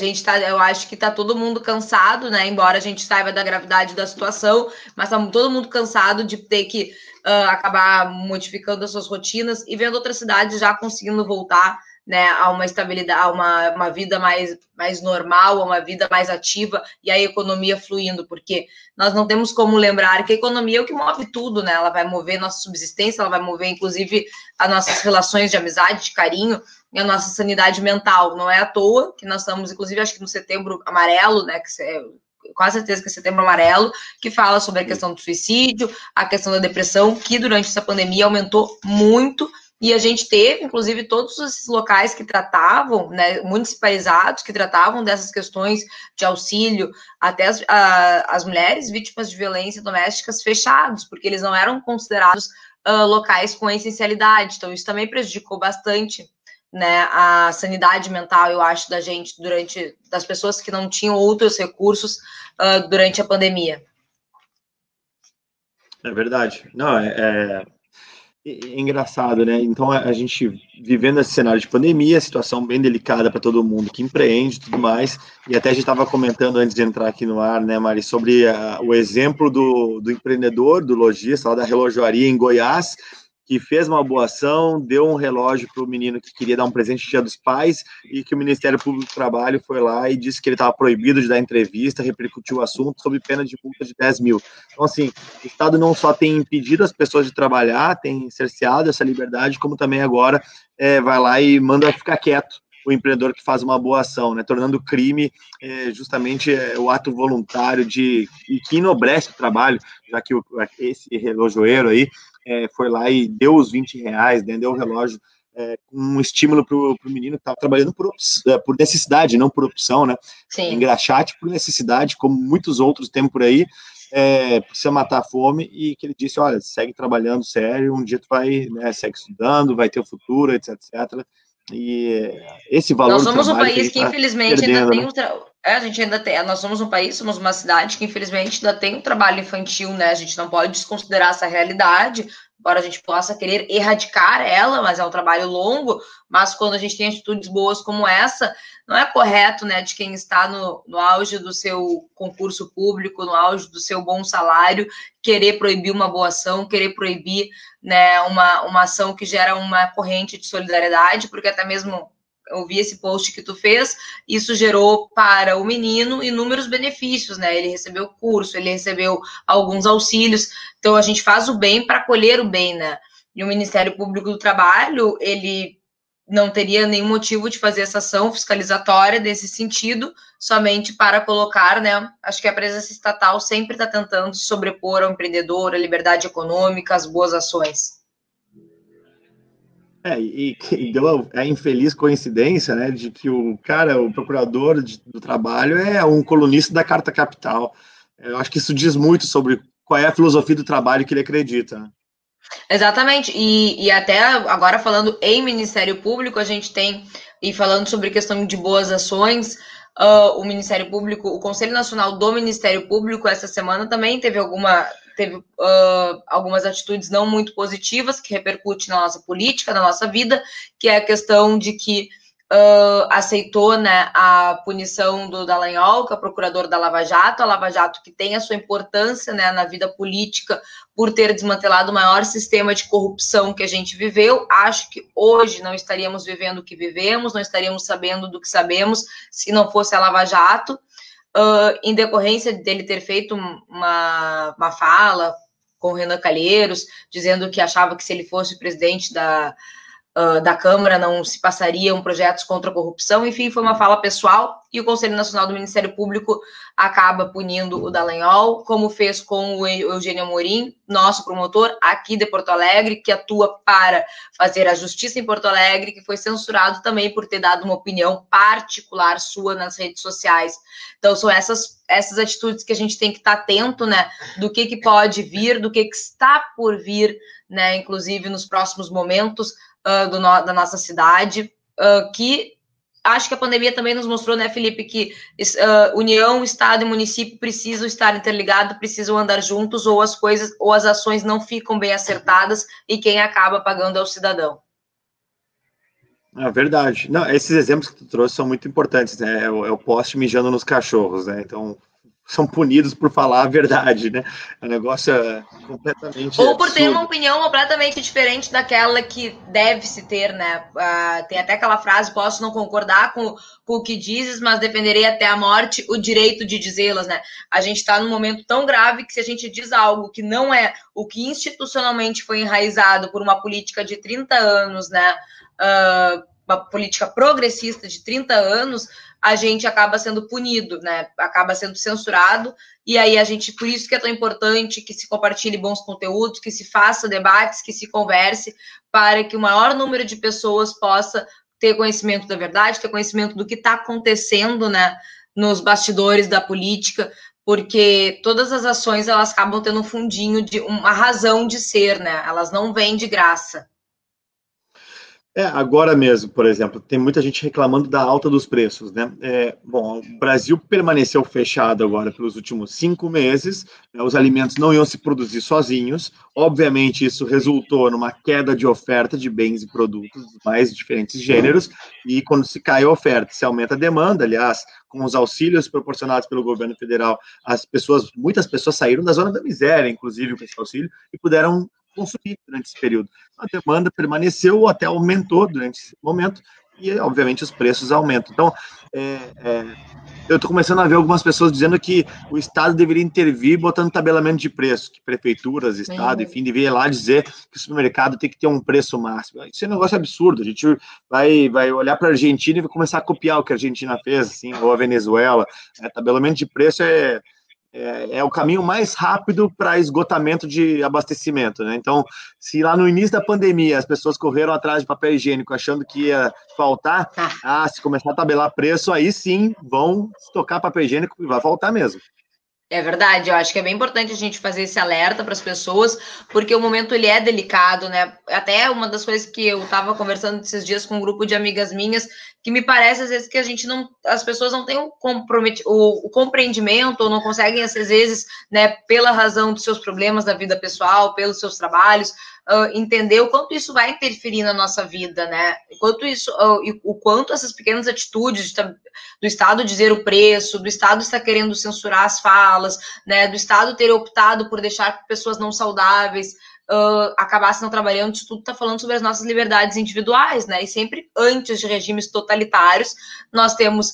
S1: eu acho que tá todo mundo cansado, né? Embora a gente saiba da gravidade da situação, mas tá todo mundo cansado de ter que acabar modificando as suas rotinas e vendo outras cidades já conseguindo voltar, né, a uma estabilidade, a uma vida mais normal, a uma vida mais ativa, e a economia fluindo, porque nós não temos como lembrar que a economia é o que move tudo, né? Ela vai mover nossa subsistência, ela vai mover, inclusive, as nossas relações de amizade, de carinho, e a nossa sanidade mental. Não é à toa que nós estamos, inclusive, acho que no Setembro Amarelo, né, que é quase certeza que é Setembro Amarelo, que fala sobre a questão do suicídio, a questão da depressão, que durante essa pandemia aumentou muito, e a gente teve, inclusive, todos esses locais que tratavam, né, municipalizados, que tratavam dessas questões de auxílio, até as mulheres vítimas de violência doméstica fechados, porque eles não eram considerados locais com essencialidade. Então, isso também prejudicou bastante, né, a sanidade mental, eu acho, da gente, das pessoas que não tinham outros recursos durante a pandemia.
S2: É verdade. Não, é engraçado, né? Então, a gente vivendo esse cenário de pandemia, situação bem delicada para todo mundo que empreende e tudo mais, e até a gente estava comentando antes de entrar aqui no ar, né, Mari, sobre o exemplo do empreendedor, do lojista, lá da relojoaria em Goiás, que fez uma boa ação, deu um relógio para o menino que queria dar um presente no Dia dos Pais, e que o Ministério Público do Trabalho foi lá e disse que ele estava proibido de dar entrevista, repercutiu o assunto sob pena de multa de 10 mil. Então, assim, o Estado não só tem impedido as pessoas de trabalhar, tem cerceado essa liberdade, como também agora vai lá e manda ficar quieto o empreendedor que faz uma boa ação, né, tornando crime justamente o ato voluntário e que enobrece o trabalho, já que esse relojoeiro aí foi lá e deu os 20 reais, né, deu o relógio com um estímulo para o menino que estava trabalhando por necessidade, não por opção, né?
S1: Sim.
S2: Engraxate por necessidade, como muitos outros tem por aí, precisa matar a fome, e que ele disse, olha, segue trabalhando sério, um dia tu vai, né, segue estudando, vai ter o futuro, etc, etc. E esse valor
S1: nós somos
S2: do trabalho
S1: um país que infelizmente
S2: perdendo,
S1: ainda tem
S2: né?
S1: a gente ainda tem, nós somos um país, somos uma cidade que infelizmente ainda tem um trabalho infantil, né? A gente não pode desconsiderar essa realidade, embora a gente possa querer erradicar ela, mas é um trabalho longo. Mas quando a gente tem atitudes boas como essa, não é correto, né, de quem está no auge do seu concurso público, no auge do seu bom salário, querer proibir uma boa ação, querer proibir, né, uma ação que gera uma corrente de solidariedade, porque até mesmo eu vi esse post que tu fez, isso gerou para o menino inúmeros benefícios, né? Ele recebeu curso, ele recebeu alguns auxílios, então a gente faz o bem para colher o bem, né? E o Ministério Público do Trabalho, ele não teria nenhum motivo de fazer essa ação fiscalizatória desse sentido, somente para colocar, né? Acho que a presença estatal sempre está tentando se sobrepor ao empreendedor, à liberdade econômica, às boas ações.
S2: E deu a infeliz coincidência, né, de que o procurador do trabalho é um colunista da Carta Capital. Eu acho que isso diz muito sobre qual é a filosofia do trabalho que ele acredita.
S1: Exatamente, e até agora falando em Ministério Público, a gente tem, e falando sobre questão de boas ações, o Ministério Público, o Conselho Nacional do Ministério Público, essa semana também teve algumas atitudes não muito positivas que repercutem na nossa política, na nossa vida, que é a questão de que aceitou, né, a punição do Dallagnol, que é o procurador da Lava Jato, a Lava Jato que tem a sua importância, né, na vida política por ter desmantelado o maior sistema de corrupção que a gente viveu. Acho que hoje não estaríamos vivendo o que vivemos, não estaríamos sabendo do que sabemos se não fosse a Lava Jato, em decorrência dele ter feito uma fala com o Renan Calheiros, dizendo que achava que se ele fosse presidente da Câmara não se passariam projetos contra a corrupção. Enfim, foi uma fala pessoal e o Conselho Nacional do Ministério Público acaba punindo o Dallagnol, como fez com o Eugênio Amorim, nosso promotor aqui de Porto Alegre, que atua para fazer a justiça em Porto Alegre, que foi censurado também por ter dado uma opinião particular sua nas redes sociais. Então, são essas atitudes que a gente tem que estar atento, né, do que pode vir, do que está por vir, né, inclusive nos próximos momentos da nossa cidade, que acho que a pandemia também nos mostrou, né, Felipe, que União, Estado e município precisam estar interligados, precisam andar juntos, ou as coisas, ou as ações não ficam bem acertadas e quem acaba pagando é o cidadão.
S2: É verdade. Não, esses exemplos que tu trouxe são muito importantes, né? É o poste mijando nos cachorros, né? Então, são punidos por falar a verdade, né? O negócio é completamente
S1: ou por ter
S2: absurdo.
S1: uma opinião completamente diferente daquela que deve-se ter, né? Tem até aquela frase, posso não concordar com o que dizes, mas defenderei até a morte o direito de dizê-las, né? A gente está num momento tão grave que se a gente diz algo que não é o que institucionalmente foi enraizado por uma política de 30 anos, né? Uma política progressista de 30 anos, a gente acaba sendo punido, né? Acaba sendo censurado, e aí a gente, por isso que é tão importante que se compartilhe bons conteúdos, que se faça debates, que se converse, para que o maior número de pessoas possa ter conhecimento da verdade, ter conhecimento do que está acontecendo, né, nos bastidores da política, porque todas as ações, elas acabam tendo um fundinho de uma razão de ser, né? Elas não vêm de graça.
S2: Agora mesmo, por exemplo, tem muita gente reclamando da alta dos preços, né? Bom, o Brasil permaneceu fechado agora pelos últimos 5 meses, né? Os alimentos não iam se produzir sozinhos, obviamente isso resultou numa queda de oferta de bens e produtos dos mais diferentes gêneros, e quando se cai a oferta, se aumenta a demanda. Aliás, com os auxílios proporcionados pelo governo federal, muitas pessoas saíram da zona da miséria, inclusive com esse auxílio, e puderam consumir durante esse período. A demanda permaneceu ou até aumentou durante esse momento e, obviamente, os preços aumentam. Então, eu estou começando a ver algumas pessoas dizendo que o Estado deveria intervir botando tabelamento de preço, que prefeituras, Estado, enfim, deveria ir lá dizer que o supermercado tem que ter um preço máximo. Isso é um negócio absurdo. A gente vai olhar para a Argentina e vai começar a copiar o que a Argentina fez, assim, ou a Venezuela. Tabelamento de preço é o caminho mais rápido para esgotamento de abastecimento, né? Então, se lá no início da pandemia as pessoas correram atrás de papel higiênico achando que ia faltar, se começar a tabelar preço, aí sim vão estocar papel higiênico e vai faltar mesmo.
S1: É verdade, eu acho que é bem importante a gente fazer esse alerta para as pessoas, porque o momento ele é delicado, né? Até uma das coisas que eu estava conversando esses dias com um grupo de amigas minhas, que me parece às vezes que as pessoas não têm o compreendimento, ou não conseguem, às vezes, né, pela razão dos seus problemas da vida pessoal, pelos seus trabalhos, entender o quanto isso vai interferir na nossa vida, né? O quanto essas pequenas atitudes do Estado dizer o preço, do Estado estar querendo censurar as falas, né? Do Estado ter optado por deixar pessoas não saudáveis acabassem não trabalhando, isso tudo está falando sobre as nossas liberdades individuais, né? E sempre antes de regimes totalitários, nós temos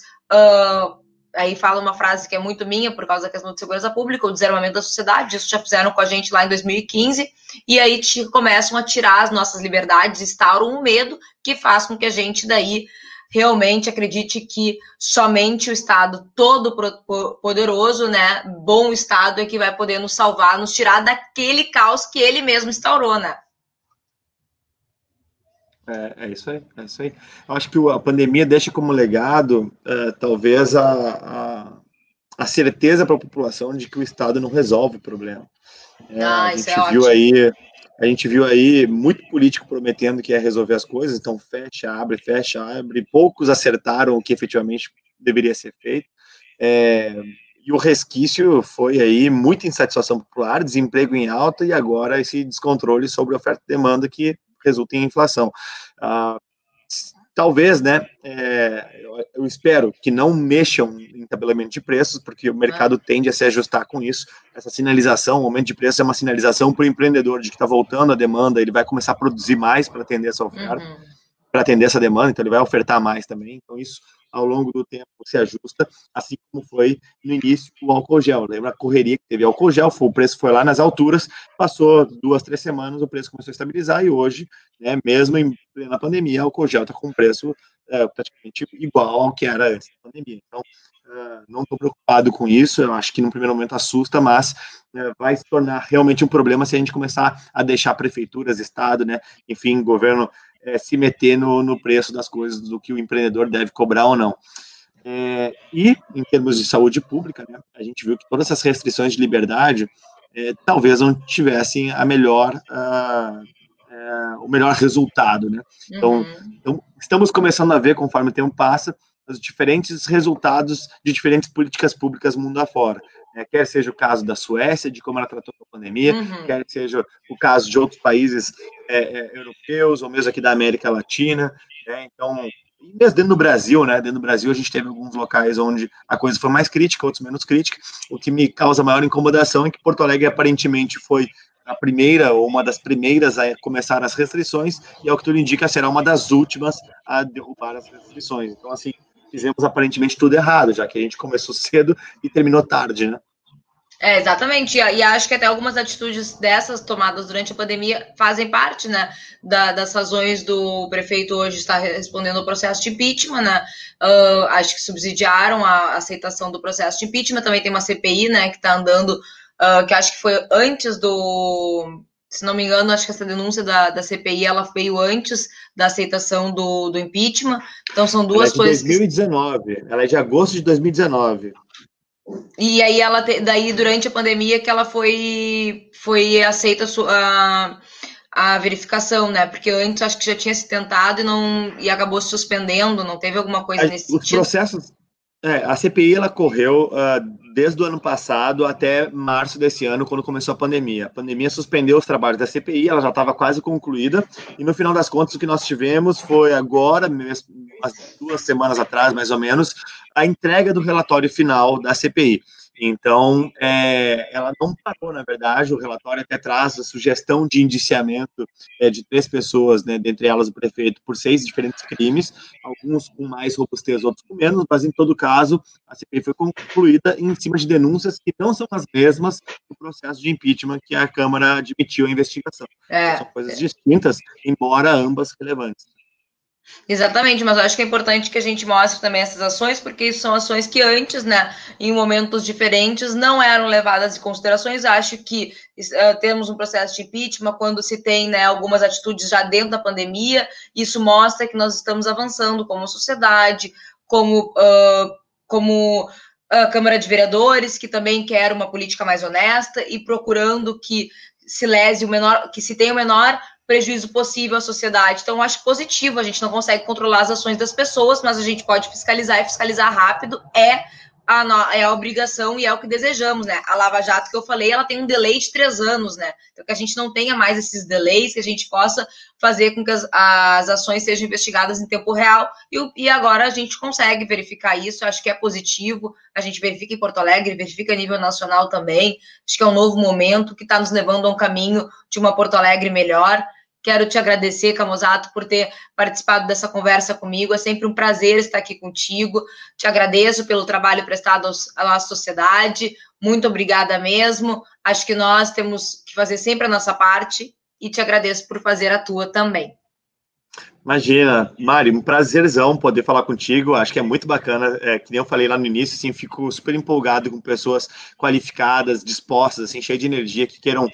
S1: aí fala uma frase que é muito minha, por causa da questão de segurança pública, o desarmamento da sociedade. Isso já fizeram com a gente lá em 2015, e aí começam a tirar as nossas liberdades, instauram um medo que faz com que a gente daí realmente acredite que somente o Estado todo poderoso, né, bom Estado, é que vai poder nos salvar, nos tirar daquele caos que ele mesmo instaurou, né?
S2: É isso aí, é isso aí. Eu acho que a pandemia deixa como legado, talvez, a certeza para a população de que o Estado não resolve o problema. A gente viu aí muito político prometendo que ia resolver as coisas, então fecha, abre, poucos acertaram o que efetivamente deveria ser feito. E o resquício foi aí muita insatisfação popular, desemprego em alta e agora esse descontrole sobre oferta e demanda que resulta em inflação. Talvez, né, eu espero que não mexam em tabelamento de preços, porque o mercado tende a se ajustar com isso. Essa sinalização, o aumento de preço é uma sinalização para o empreendedor de que está voltando a demanda, ele vai começar a produzir mais para atender essa oferta, para atender essa demanda, então ele vai ofertar mais também. Então isso, ao longo do tempo, se ajusta, assim como foi no início o álcool gel. Lembra a correria que teve álcool gel, o preço foi lá nas alturas, passou 2, 3 semanas, o preço começou a estabilizar e hoje, né, mesmo em plena pandemia, o álcool gel está com um preço praticamente igual ao que era antes da pandemia. Então, não estou preocupado com isso, eu acho que no primeiro momento assusta, mas vai se tornar realmente um problema se a gente começar a deixar prefeituras, estado, né, enfim, governo se meter no preço das coisas, do que o empreendedor deve cobrar ou não. E, em termos de saúde pública, né, a gente viu que todas essas restrições de liberdade talvez não tivessem o melhor resultado, né? Então, estamos começando a ver, conforme o tempo passa, os diferentes resultados de diferentes políticas públicas mundo afora. Quer seja o caso da Suécia, de como ela tratou a pandemia, quer seja o caso de outros países europeus, ou mesmo aqui da América Latina, então, mesmo dentro do Brasil, né, dentro do Brasil a gente teve alguns locais onde a coisa foi mais crítica, outros menos crítica. O que me causa maior incomodação é que Porto Alegre aparentemente foi a primeira ou uma das primeiras a começar as restrições, e ao que tudo indica será uma das últimas a derrubar as restrições. Então, assim, fizemos aparentemente tudo errado, já que a gente começou cedo e terminou tarde, né?
S1: Exatamente, e acho que até algumas atitudes dessas tomadas durante a pandemia fazem parte, né, das razões do prefeito hoje estar respondendo ao processo de impeachment, né, acho que subsidiaram a aceitação do processo de impeachment. Também tem uma CPI, né, que está andando, que acho que foi antes se não me engano, acho que essa denúncia da CPI, ela veio antes da aceitação do impeachment, então são duas coisas...
S2: Ela é de 2019, ela é de agosto de 2019.
S1: E aí daí durante a pandemia que ela foi aceita a verificação, né? Porque antes acho que já tinha se tentado e acabou se suspendendo, não teve alguma coisa nesse sentido?
S2: Os processos, a CPI ela correu desde o ano passado até março desse ano, quando começou a pandemia. A pandemia suspendeu os trabalhos da CPI, ela já estava quase concluída, e no final das contas o que nós tivemos foi agora, umas 2 semanas atrás, mais ou menos, a entrega do relatório final da CPI. Então, ela não parou, na verdade, o relatório até traz a sugestão de indiciamento de 3 pessoas, né, dentre elas o prefeito, por 6 diferentes crimes, alguns com mais robustez, outros com menos, mas em todo caso, a CPI foi concluída em cima de denúncias que não são as mesmas do processo de impeachment que a Câmara admitiu a investigação. São coisas distintas, embora ambas relevantes.
S1: Exatamente, mas eu acho que é importante que a gente mostre também essas ações, porque são ações que antes, né, em momentos diferentes, não eram levadas em considerações. Acho que temos um processo de impeachment quando se tem, né, algumas atitudes já dentro da pandemia. Isso mostra que nós estamos avançando como sociedade, como Câmara de Vereadores, que também quer uma política mais honesta e procurando que se lese que se tenha o menor prejuízo possível à sociedade. Então, eu acho positivo. A gente não consegue controlar as ações das pessoas, mas a gente pode fiscalizar, e fiscalizar rápido é a obrigação e é o que desejamos, né? A Lava Jato, que eu falei, ela tem um delay de 3 anos, né? Então, que a gente não tenha mais esses delays, que a gente possa fazer com que as ações sejam investigadas em tempo real, e agora a gente consegue verificar isso. Eu acho que é positivo. A gente verifica em Porto Alegre, verifica a nível nacional também. Acho que é um novo momento que está nos levando a um caminho de uma Porto Alegre melhor. Quero te agradecer, Camozzato, por ter participado dessa conversa comigo. É sempre um prazer estar aqui contigo. Te agradeço pelo trabalho prestado à nossa sociedade. Muito obrigada mesmo. Acho que nós temos que fazer sempre a nossa parte e te agradeço por fazer a tua também.
S2: Imagina, Mari, um prazerzão poder falar contigo. Acho que é muito bacana, que nem eu falei lá no início, assim, fico super empolgado com pessoas qualificadas, dispostas, assim, cheias de energia, que queiram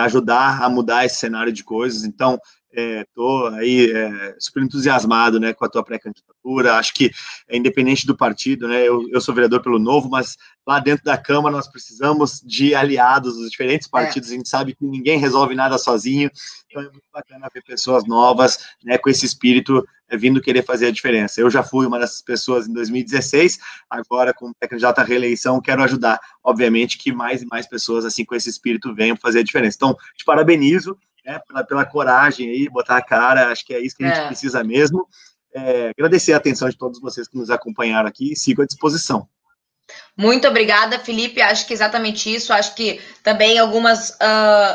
S2: ajudar a mudar esse cenário de coisas. Então, estou aí super entusiasmado, né, com a tua pré-candidatura. Acho que, independente do partido, né, eu sou vereador pelo Novo, mas lá dentro da Câmara nós precisamos de aliados dos diferentes partidos. A gente sabe que ninguém resolve nada sozinho, então é muito bacana ver pessoas novas, né, com esse espírito vindo querer fazer a diferença. Eu já fui uma dessas pessoas em 2016, agora, como pré-candidato à reeleição, quero ajudar, obviamente, que mais e mais pessoas, assim, com esse espírito, venham fazer a diferença. Então, te parabenizo, né, pela coragem aí, botar a cara, acho que é isso que a gente precisa mesmo. Agradecer a atenção de todos vocês que nos acompanharam aqui e sigo à disposição.
S1: Muito obrigada, Felipe. Acho que exatamente isso. Acho que também algumas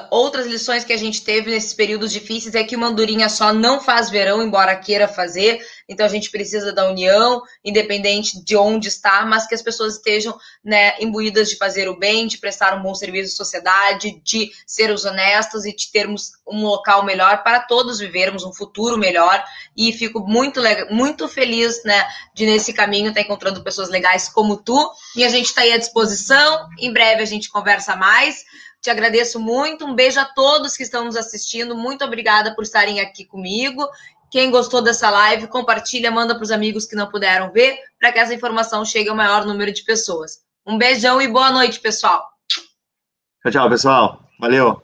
S1: outras lições que a gente teve nesses períodos difíceis é que uma andorinha só não faz verão, embora queira fazer. Então, a gente precisa da união, independente de onde está, mas que as pessoas estejam, né, imbuídas de fazer o bem, de prestar um bom serviço à sociedade, de sermos honestos e de termos um local melhor para todos vivermos, um futuro melhor. E fico muito feliz, né, de nesse caminho estar encontrando pessoas legais como tu. E a gente está aí à disposição. Em breve a gente conversa mais. Te agradeço muito. Um beijo a todos que estão nos assistindo. Muito obrigada por estarem aqui comigo. Quem gostou dessa live, compartilha, manda para os amigos que não puderam ver, para que essa informação chegue ao maior número de pessoas. Um beijão e boa noite, pessoal.
S2: Tchau, pessoal. Valeu.